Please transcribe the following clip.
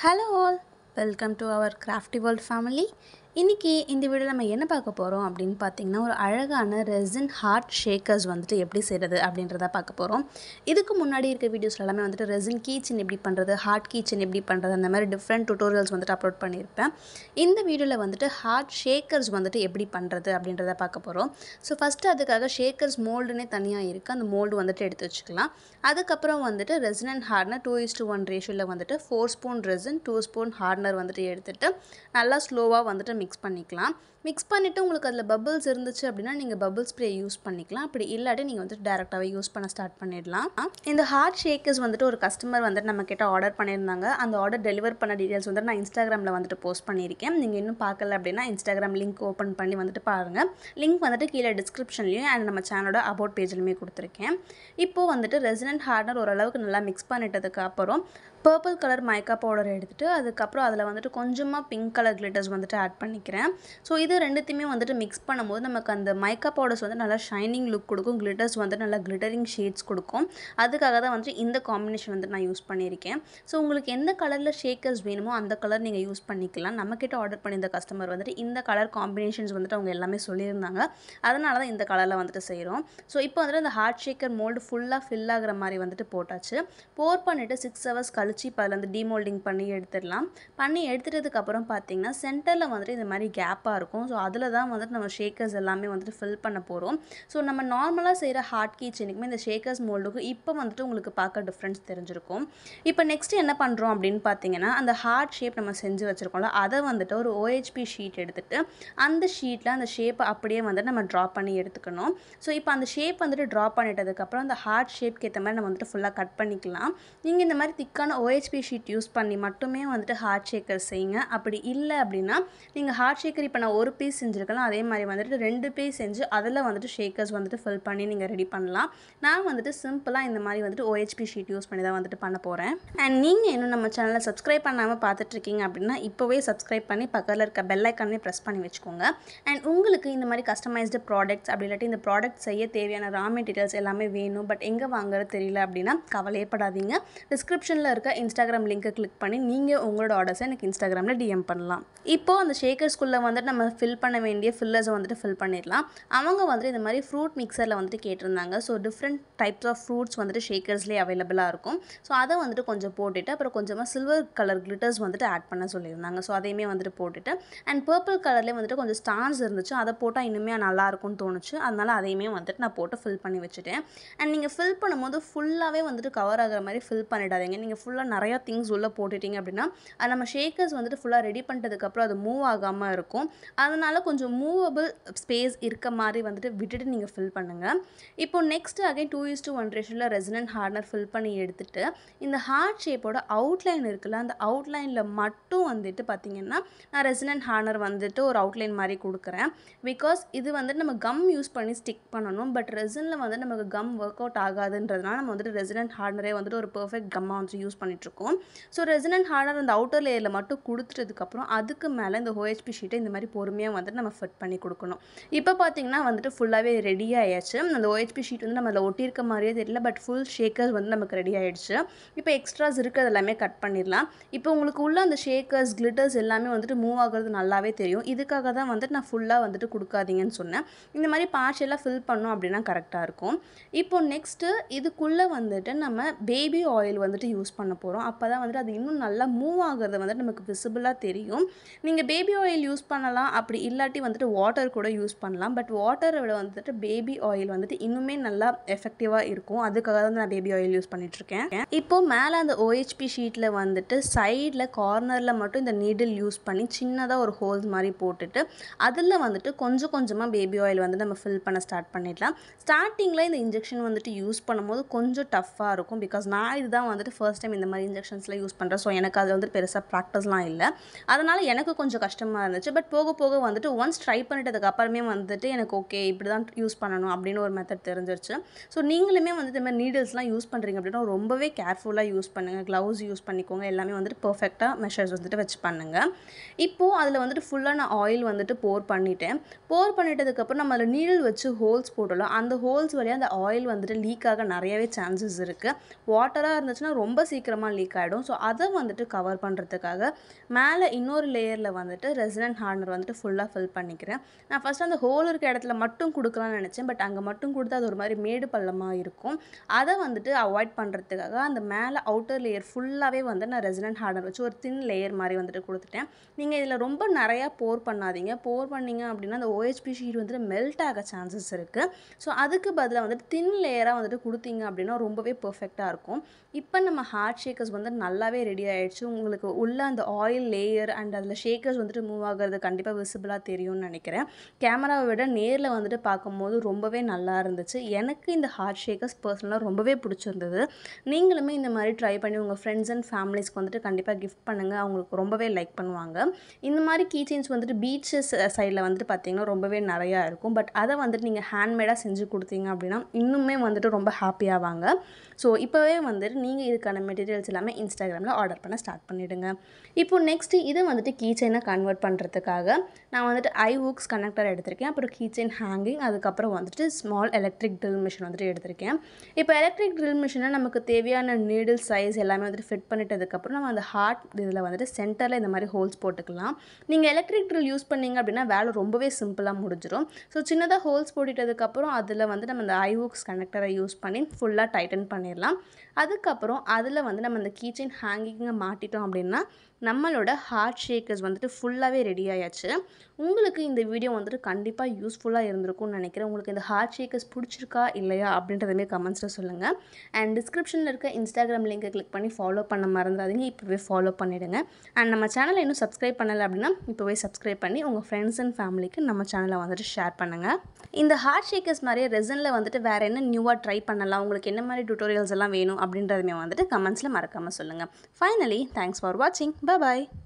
Hello all, welcome to our Crafty World family. இன்னைக்கு இந்த வீடியோல நம்ம என்ன பார்க்க போறோம் அப்படினு பாத்தீங்கன்னா ஒரு அழகான resin heart shakers வந்துட்டு எப்படி செய்றது அப்படின்றத பார்க்க போறோம். இதுக்கு முன்னாடி இருக்க வீடியோஸ்ல எல்லாமே வந்துட்டு resin keychain எப்படி பண்றது, heart keychain எப்படி பண்றது அந்த மாதிரி different tutorials வந்துட்டு அப்லோட் பண்ணிருப்பேன். இந்த வீடியோல வந்துட்டு heart shakers வந்துட்டு எப்படி பண்றது அப்படின்றத பார்க்க போறோம். சோ ஃபர்ஸ்ட் அதுக்காக shakers moldனே தனியா இருக்கு. அந்த mold வந்துட்டு எடுத்து வச்சுக்கலாம். அதுக்கு அப்புறம் வந்துட்டு resin and hardener 2:1 ரேஷியோல வந்துட்டு 4 spoon resin 2 spoon hardener வந்துட்டு எடுத்துட்டு நல்லா ஸ்லோவா வந்துட்டு mix பண்ணிக்கலாம். mix பண்ணிட்டு உங்களுக்கு அதுல bubbles இருந்துச்சு அப்படினா நீங்க bubble spray யூஸ் பண்ணிக்கலாம். அப்படி இல்லாட்டி நீங்க வந்து டைரக்டாவே யூஸ் பண்ண ஸ்டார்ட் பண்ணிடலாம். இந்த heart shakers வந்துட்டு ஒரு கஸ்டமர் வந்து நம்ம கிட்ட ஆர்டர் பண்ணிருந்தாங்க. அந்த ஆர்டர் டெலிவர் பண்ண டீடைல்ஸ் வந்து நான் Instagramல வந்துட்டு போஸ்ட் பண்ணிருக்கேன். நீங்க இன்னும் பார்க்கல அப்படினா Instagram லிங்க் ஓபன் பண்ணி வந்துட்டு பாருங்க. லிங்க் வந்துட்டு கீழ டிஸ்கிரிப்ஷன்லயும் and நம்ம சேனலோட about பேஜ்லயே கொடுத்திருக்கேன். இப்போ வந்துட்டு resin and hardener ஓரளவுக்கு நல்லா mix பண்ணிட்டதுக்கு அப்புறம் purple color mica powder எடுத்துட்டு அதுக்கு அப்புறம் அதுல வந்துட்டு கொஞ்சமா pink color glitters வந்துட்டு ஆட் பண்ணிக்கிறேன். சோ இது ரெண்டுத்தையுமே வந்துட்டு mix பண்ணும்போது நமக்கு அந்த mica powders வந்து நல்ல ஷைனிங் லுக் கொடுக்கும், glitters வந்து நல்ல glittering shades கொடுக்கும். அதுக்காக தான் வந்து இந்த காம்பினேஷன் வந்து நான் யூஸ் பண்ணியிருக்கேன். சோ உங்களுக்கு எந்த கலர்ல ஷேக்கர்ஸ் வேணுமோ அந்த கலர் நீங்க யூஸ் பண்ணிக்கலாம். நம்ம கிட்ட ஆர்டர் பண்ணி இந்த கஸ்டமர் வந்துட்டு இந்த கலர் காம்பினேஷன்ஸ் வந்துட்டு அவங்க எல்லாமே சொல்லிருந்தாங்க. அதனால தான் இந்த கலர்ல வந்துட்டு செய்றோம். சோ இப்போ வந்து அந்த ஹார்ட் ஷேக்கர் மோல்ட் ஃபுல்லா ஃபில் ஆகுற மாதிரி வந்துட்டு போட்டாச்சு. போர் பண்ணிட்டு 6 hours கழிச்சு அதுல வந்து டீமோல்டிங் பண்ணி எடுத்துடலாம். பண்ணி எடுத்துட்டதுக்கு அப்புறம் பாத்தீங்கன்னா சென்டர்ல வந்துட்டு இந்த மாதிரி கேப்பா இருக்கும். சோ அதுல தான் வந்துட்டு நம்ம ஷேக்கர்ஸ் எல்லாமே வந்துட்டு ஃபில் பண்ண போறோம். சோ நம்ம நார்மலா செய்யற ஹார்ட் கீச்சனுக்குமே இந்த ஷேக்கர்ஸ் மோல்டுக்கு இப்போ வந்துட்டு உங்களுக்கு பார்க்க டிஃபரன்ஸ் தெரிஞ்சிருக்கும். இப்போ நெக்ஸ்ட் என்ன பண்றோம் அப்படினு பாத்தீங்கன்னா அந்த ஹார்ட் ஷேப் நம்ம செஞ்சு வச்சிருக்கோம்ல அத வந்துட்டு ஒரு OHP ஷீட் எடுத்துட்டு அந்த ஷீட்ல அந்த ஷேப் அப்படியே வந்து நம்ம டிரா பண்ணி எடுத்துக்கணும். சோ இப்போ அந்த ஷேப் வந்துட்டு டிரா பண்ணிட்டதுக்கு அப்புறம் அந்த ஹார்ட் ஷேப்க்கு ஏத்த மாதிரி நம்ம வந்துட்டு ஃபுல்லா கட் பண்ணிக்கலாம். நீங்க இந்த மாதிரி திக்கான OHP ஷீட் யூஸ் பண்ணி மட்டுமே வந்துட்டு ஹார்ட் ஷேக்கர் செய்யுங்க. அப்படி இல்ல அப்படினா நீங்க ஹார்ட் ஷேக்கர் இப்ப நான் ஒரு பீஸ் செஞ்சிருக்கேன். அதே மாதிரி வந்துட்டு ரெண்டு பீஸ் செஞ்சு அதல வந்துட்டு ஷேக்கர்ஸ் வந்துட்டு ஃபில் பண்ணி நீங்க ரெடி பண்ணலாம். நான் வந்துட்டு சிம்பிளா இந்த மாதிரி வந்துட்டு OHP ஷீட் யூஸ் பண்ணி தான் வந்துட்டு பண்ண போறேன். and நீங்க இன்னும் நம்ம சேனலை சப்ஸ்கிரைப் பண்ணாம பார்த்துட்டு இருக்கீங்க அப்படினா இப்பவே சப்ஸ்கிரைப் பண்ணி பக்கத்துல இருக்க பெல் ஐகானை பிரஸ் பண்ணி வெச்சுக்கோங்க. and உங்களுக்கு இந்த மாதிரி கஸ்டமைஸ்டு ப்ராடக்ட்ஸ் அப்படி இல்லாட்டி இந்த ப்ராடக்ட் செய்ய தேவையான ரா மெட்டீரியல்ஸ் எல்லாமே வேணும் பட் எங்க வாங்குறது தெரியல அப்படினா கவலையே படாதீங்க. டிஸ்கிரிப்ஷன்ல இருக்க Instagram லிங்கை கிளிக் பண்ணி நீங்க உங்களோட ஆர்டர்ஸை எனக்கு Instagramல DM பண்ணலாம். இப்போ அந்த ஷேக்கர்ஸ்க்குள்ள வந்துட்டு நம்ம ஃபில் பண்ண வேண்டிய ஃபில்லர்ஸ் வந்துட்டு ஃபில் பண்ணிடலாம். அவங்க வந்து இந்த மாதிரி ஃப்ரூட் மிக்சர்ல வந்துட்டு கேட்டிருந்தாங்க. So different types of fruits வந்துட்டு ஷேக்கர்ஸ்லயே அவைலபிளா இருக்கும். சோ அதை வந்துட்டு கொஞ்சம் போட்டுட்டு அப்புறம் கொஞ்சமா சில்வர் கலர் கிளிட்டர்ஸ் வந்துட்டு ஆட் பண்ண சொல்லியிருந்தாங்க. சோ அதையுமே வந்துட்டு போட்டுட்டு அண்ட் பர்பிள் கலர்லயே வந்துட்டு கொஞ்சம் ஸ்டார்ஸ் இருந்துச்சு. அதை போட்டா இன்னுமே நல்லா இருக்கும்னு தோணுச்சு. அதனால அதையுமே வந்துட்டு நான் போட்டு ஃபில் பண்ணி வச்சுட்டேன். அண்ட் நீங்க ஃபில் பண்ணும்போது ஃபுல்லாவே வந்துட்டு கவர் ஆகுற மாதிரி ஃபில் பண்ணிடாதீங்க. நீங்க ஃபுல்லா நிறைய திங்ஸ் உள்ள போட்டுட்டீங்க அப்படினா அது நம்ம ஷேக்கர்ஸ் வந்துட்டு ஃபுல்லா ரெடி பண்ணிட்டதுக்கு அப்புறம் அது மூவ் ஆகாம இருக்கும். அதனால கொஞ்சம் மூவபிள் ஸ்பேஸ் இருக்க மாதிரி வந்துட்டு விட்டுட்டு நீங்க ஃபில் பண்ணுங்க. இப்போ next again 2:1 ரேஷியோல resin and hardener fill பண்ணி எடுத்துட்டு இந்த ஹார்ட் ஷேப்போட அவுட்லைன் இருக்குல்ல அந்த அவுட்லைன்ல மட்டும் வந்துட்டு பாத்தீங்கன்னா நான் resin and hardener வந்துட்டு ஒரு அவுட்லைன் மாதிரி கொடுக்கிறேன். பிகாஸ் இது வந்து நம்ம கம் யூஸ் பண்ணி ஸ்டிக் பண்ணனும். பட் ரெசின்ல வந்து நமக்கு கம் வொர்க் அவுட் ஆகாதுன்றதுனால நம்ம வந்துட்டு resin and hardener வந்துட்டு ஒரு பெர்ஃபெக்ட் கம்மா வந்து யூஸ் பண்ணிட்டு இருக்கோம். சோ resin and hardener அந்த அவுட்டர் லேயர்ல மட்டும் கொடுத்துட்டதுக்கு அப்புறம் அதுக்கு மேல இந்த OHP ஷீட்டை இந்த மாதிரி பொறுமையா வந்து நம்ம ஃபிட் பண்ணி கொடுக்கணும். இப்போ பாத்தீங்கன்னா வந்துட்டு ஃபுல்லாவே ரெடி ஆயாச்சு. அந்த OHP ஷீட் வந்து நம்மள ஒட்டி இருக்க மாதிரியே தெரியல பட் ஃபுல் ஷேக்கர்ஸ் வந்து நமக்கு ரெடி ஆயிடுச்சு. இப்போ எக்ஸ்ட்ராஸ் இருக்குது எல்லாமே கட் பண்ணிடலாம். இப்போ உங்களுக்கு உள்ள அந்த ஷேக்கர்ஸ் கிளிட்டர்ஸ் எல்லாமே வந்துட்டு மூவ் ஆகுறது நல்லாவே தெரியும். இதுக்காக தான் வந்துட்டு நான் ஃபுல்லா வந்துட்டு கொடுக்காதீங்கன்னு சொன்னேன். இந்த மாதிரி பார்ஷியலா ஃபில் பண்ணோம் அப்படினா கரெக்ட்டா இருக்கும். இப்போ நெக்ஸ்ட் இதுக்குள்ள வந்துட்டு நம்ம பேபி ஆயில் வந்துட்டு யூஸ் பண்ண போறோம். அப்பதான் வந்துட்டு அது இன்னும் நல்லா மூவ் ஆகுறது வந்து நமக்கு விசிபிளா தெரியும். நீங்க பேபி ஆயில் யூஸ் பண்ணலாம். அப்படி இல்லாட்டி வந்துட்டு வாட்டர் கூட யூஸ் பண்ணலாம். பட் வாட்டரை விட வந்துட்டு பேபி ஆயில் வந்துட்டு இன்னுமே நல்லா எஃபெக்டிவா இருக்கும். அதுக்காக தான் நான் பேபி ஆயில் யூஸ் பண்ணிட்டு இருக்கேன். இப்போ மேல அந்த OHP ஷீட்ல வந்துட்டு சைடுல கார்னர்ல மட்டும் இந்த நீடில் யூஸ் பண்ணி சின்னதா ஒரு ஹோல்ஸ் மாதிரி போட்டுட்டு அதுல வந்துட்டு கொஞ்சம் கொஞ்சமா பேபி ஆயில் வந்து நம்ம ஃபில் பண்ண ஸ்டார்ட் பண்ணிடலாம். ஸ்டார்டிங்ல இந்த இன்ஜெக்ஷன் வந்துட்டு யூஸ் பண்ணும்போது கொஞ்சம் டஃப்பா இருக்கும். பிகாஸ் நான் இதுதான் வந்துட்டு ஃபர்ஸ்ட் டைம் இந்த மாதிரி இன்ஜெக்ஷன்ஸ்ல யூஸ் பண்றேன். சோ எனக்கு அது வந்து பெருசா பிராக்டிஸ்லாம் இல்ல. அதனால எனக்கு கொஞ்சம் கஷ்டமா இருந்துச்சு. பட் போக போக வந்துட்டு ஒன்ஸ் ட்ரை பண்ணிட்டதுக்கு அப்புறமே வந்துட்டு எனக்கு ஓகே இப்படி தான் யூஸ் பண்ணனும் அப்படின ஒரு மெத்தட் தெரிஞ்சிருச்சு. சோ நீங்களுமே வந்து இந்த மாதிரி நீடில்ஸ்லாம் யூஸ் பண்றீங்க அப்படினா ரொம்பவே கேர்ஃபுல்லா யூஸ் பண்ணுங்க. கிளவுஸ் யூஸ் பண்ணிக்கோங்க. எல்லாமே வந்துட்டு பெர்ஃபெக்ட்டா மெஷர்ஸ் வந்துட்டு வெச்சு பண்ணுங்க. இப்போ அதுல வந்துட்டு ஃபுல்லா நான் ஆயில் வந்துட்டு போர் பண்ணிட்டேன். போர் பண்ணிட்டதுக்கு அப்புறம் நம்ம அதுல நீடில் வச்சு ஹோல்ஸ் போடலாம். அந்த ஹோல்ஸ் வழியா அந்த ஆயில் வந்துட்டு லீக் ஆக நிறையவே சான்சஸ் இருக்கு. வாட்டரா இருந்துச்சுனா ரொம்ப சீக்கிரம் சீக்கிரமாக லீக் ஆகிடும். ஸோ அதை வந்துட்டு கவர் பண்ணுறதுக்காக மேலே இன்னொரு லேயரில் வந்துட்டு ரெசின் அண்ட் ஹார்ட்னர் வந்துட்டு ஃபுல்லாக ஃபில் பண்ணிக்கிறேன். நான் ஃபஸ்ட்டு அந்த ஹோல் இருக்க இடத்துல மட்டும் கொடுக்கலாம்னு நினச்சேன். பட் அங்கே மட்டும் கொடுத்தா அது ஒரு மாதிரி மேடு பள்ளமாக இருக்கும். அதை வந்துட்டு அவாய்ட் பண்ணுறதுக்காக அந்த மேலே அவுட்டர் லேயர் ஃபுல்லாகவே வந்து நான் ரெசின் அண்ட் ஹார்ட்னர் வச்சு ஒரு தின் லேயர் மாதிரி வந்துட்டு கொடுத்துட்டேன். நீங்கள் இதில் ரொம்ப நிறையா போர் பண்ணாதீங்க. போர் பண்ணிங்க அப்படின்னா அந்த OHP ஷீட் வந்துட்டு மெல்ட் ஆக சான்சஸ் இருக்குது. ஸோ அதுக்கு பதிலாக வந்துட்டு தின் லேயராக வந்துட்டு கொடுத்தீங்க அப்படின்னா ரொம்பவே பர்ஃபெக்டாக இருக்கும். இப்போ நம்ம ஹார்ட் ஷேக்கர்ஸ் வந்து நல்லாவே ரெடி ஆகிடுச்சு. உங்களுக்கு உள்ள அந்த ஆயில் லேயர் அண்ட் அதில் ஷேக்கர்ஸ் வந்துட்டு மூவ் ஆகிறது கண்டிப்பாக விசிபிளாக தெரியும்னு நினைக்கிறேன். கேமராவை விட நேரில் வந்துட்டு பார்க்கும்போது ரொம்பவே நல்லா இருந்துச்சு. எனக்கு இந்த ஹார்ட் ஷேக்கர்ஸ் பர்சனலாக ரொம்பவே பிடிச்சிருந்தது. நீங்களுமே இந்த மாதிரி ட்ரை பண்ணி உங்கள் ஃப்ரெண்ட்ஸ் அண்ட் ஃபேமிலிஸ்க்கு வந்துட்டு கண்டிப்பாக கிஃப்ட் பண்ணுங்கள். அவங்களுக்கு ரொம்பவே லைக் பண்ணுவாங்க. இந்த மாதிரி கீச்செயின்ஸ் வந்துட்டு பீச்சஸ் சைடில் வந்துட்டு பார்த்திங்கன்னா ரொம்பவே நிறையா இருக்கும். பட் அதை வந்துட்டு நீங்கள் ஹேண்ட்மேடாக செஞ்சு கொடுத்தீங்க அப்படின்னா இன்னுமே வந்துட்டு ரொம்ப ஹாப்பியாவாங்க. ஸோ இப்போவே வந்துட்டு நீங்கள் இதுக்கான மெட்டீரியல்ஸ் எல்லாமே இன்ஸ்டாகிராமில் ஆர்டர் பண்ண ஸ்டார்ட் பண்ணிவிடுங்க. இப்போது நெக்ஸ்ட்டு இதை வந்துட்டு கீச்செயினை கன்வெர்ட் பண்ணுறதுக்காக நான் வந்துட்டு ஐஹூக்ஸ் கனெக்டர் எடுத்திருக்கேன். அப்புறம் கீச்செயின் ஹேங்கிங், அதுக்கப்புறம் வந்துட்டு ஸ்மால் எலக்ட்ரிக் ட்ரில் மிஷின் வந்துட்டு எடுத்திருக்கேன். இப்போ எலக்ட்ரிக் ட்ரில் மிஷினை நமக்கு தேவையான நீடில் சைஸ் எல்லாமே வந்துட்டு ஃபிட் பண்ணிட்டதுக்கப்புறம் நம்ம அந்த ஹார்ட் இதில் வந்துட்டு சென்டரில் இந்த மாதிரி ஹோல்ஸ் போட்டுக்கலாம். நீங்கள் எலக்ட்ரிக் ட்ரில் யூஸ் பண்ணிங்க அப்படின்னா வேலை ரொம்பவே சிம்பிளாக முடிஞ்சிடும். ஸோ சின்னதாக ஹோல்ஸ் போட்டுட்டதுக்கப்புறம் அதில் வந்து நம்ம அந்த ஐஹூக்ஸ் கனெக்டரை யூஸ் பண்ணி ஃபுல்லாக டைட்டன் பண்ணிடலாம். அதுக்கப்புறம் அதில் வந்து நம்ம அந்த கீச்செயின் ஹேங்கிங்கை மாட்டிட்டோம் அப்படின்னா நம்மளோட ஹார்ட் ஷேக்கர்ஸ் வந்துட்டு ஃபுல்லாகவே ரெடி ஆயாச்சு. உங்களுக்கு இந்த வீடியோ வந்துட்டு கண்டிப்பாக யூஸ்ஃபுல்லாக இருந்திருக்கும்னு நினைக்கிறேன். உங்களுக்கு இந்த ஹார்ட் ஷேக்கர்ஸ் பிடிச்சிருக்கா இல்லையா அப்படின்றதுமே கமெண்ட்ஸில் சொல்லுங்கள். அண்ட் டிஸ்கிரிப்ஷனில் இருக்க இன்ஸ்டாகிராம் லிங்கை கிளிக் பண்ணி ஃபாலோ பண்ண மறந்துடாதீங்க. இப்போவே ஃபாலோ பண்ணிவிடுங்க. அண்ட் நம்ம சேனலை இன்னும் சப்ஸ்கிரைப் பண்ணலை அப்படின்னா இப்போவே சப்ஸ்கிரைப் பண்ணி உங்கள் ஃப்ரெண்ட்ஸ் அண்ட் ஃபேமிலிக்கு நம்ம சேனலை வந்துட்டு ஷேர் பண்ணுங்கள். இந்த ஹார்ட் ஷேக்கர்ஸ் மாதிரியே ரெசனில் வந்துட்டு வேறு என்ன நியூவாக ட்ரை பண்ணலாம், உங்களுக்கு என்ன மாதிரி டியூட்டோரியல்ஸ் எல்லாம் வேணும் அப்படின்றதுமே வந்துட்டு கமெண்ட்ஸில் மறக்காமல் சொல்லுங்கள். ஃபைனலி தேங்க்ஸ் ஃபார் வாட்சிங். Bye bye.